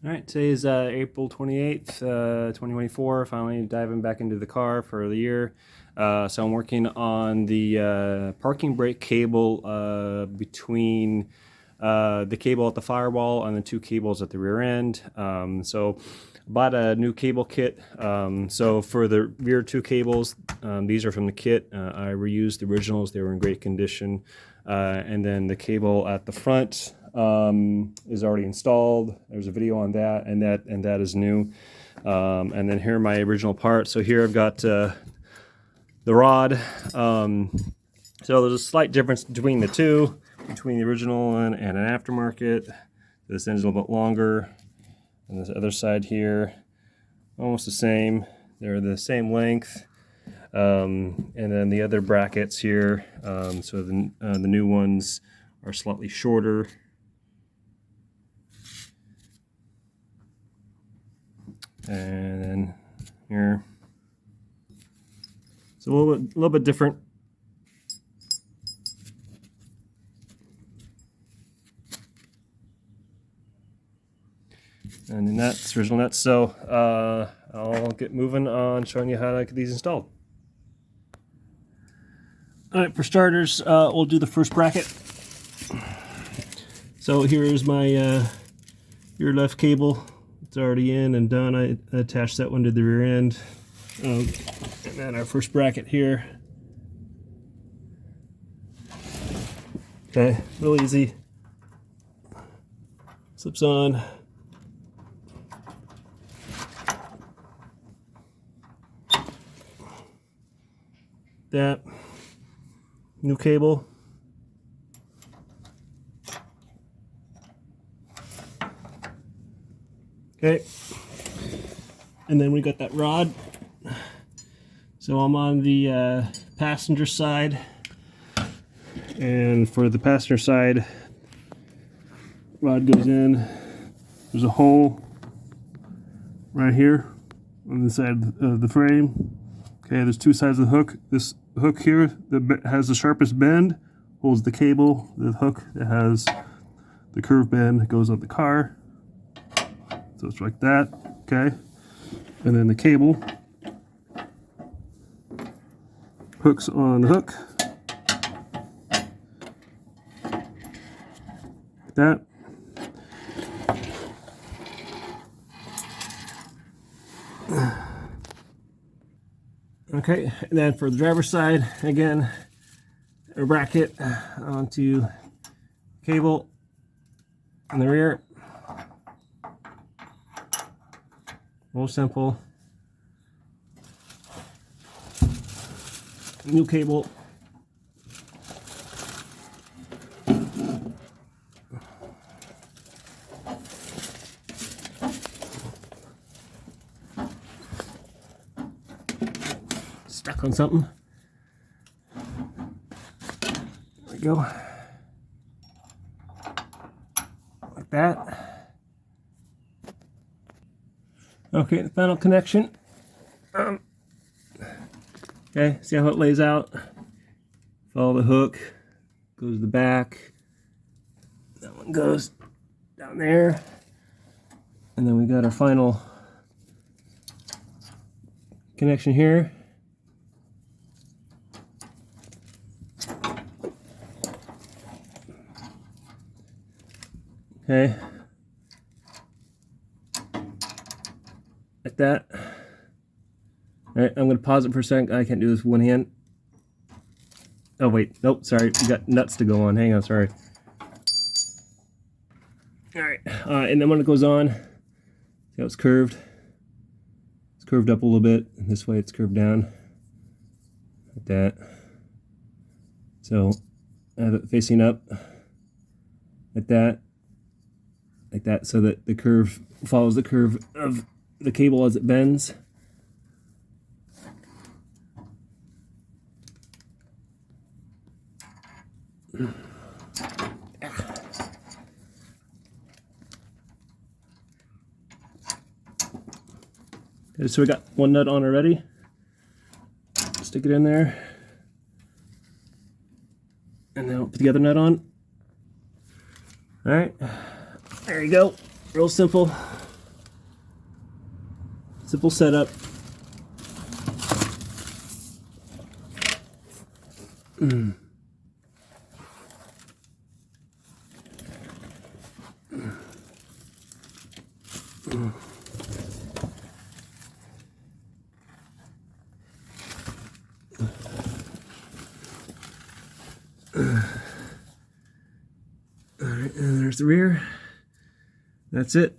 All right, today is April 28th, 2024. Finally diving back into the car for the year. So I'm working on the parking brake cable between the cable at the firewall and the two cables at the rear end. So bought a new cable kit. So for the rear two cables, these are from the kit. I reused the originals. They were in great condition. And then the cable at the front is already installed. There's a video on that, and that is new. And then here are my original parts. So here I've got the rod. So there's a slight difference between the two, between the original and an aftermarket. This end's a little bit longer, and this other side here, almost the same. They're the same length. And then the other brackets here, so the new ones are slightly shorter. And then here, it's a little bit different. And the nuts, original nuts. So I'll get moving on showing you how to get these installed. All right, for starters, we'll do the first bracket. So here's my rear left cable. It's already in and done. I attached that one to the rear end. And then our first bracket here. Okay, real easy. Slips on. That. New cable. Okay, and then we got that rod. So I'm on the passenger side, and for the passenger side, rod goes in. There's a hole right here on the side of the frame. Okay, there's two sides of the hook. This hook here that has the sharpest bend holds the cable. The hook that has the curved bend goes on the car. So it's like that, okay? And then the cable hooks on the hook. Like that. Okay, and then for the driver's side, again, a bracket onto cable in the rear. Real simple. New cable. Stuck on something. There we go. Like that. Okay, the final connection. Okay, see how it lays out? Follow the hook, goes to the back. That one goes down there. And then we got our final connection here. Okay. Like that. All right, I'm going to pause it for a second. I can't do this with one hand. Oh, wait. Nope, sorry. We got nuts to go on. Hang on, sorry. All right. And then when it goes on, see how it's curved? It's curved up a little bit. And this way it's curved down. Like that. So I have it facing up. Like that. Like that, so that the curve follows the curve of the cable as it bends. Okay, so we got one nut on already. Stick it in there. And then put the other nut on. All right, there you go. Real simple. Simple setup. Alright, and there's the rear. That's it.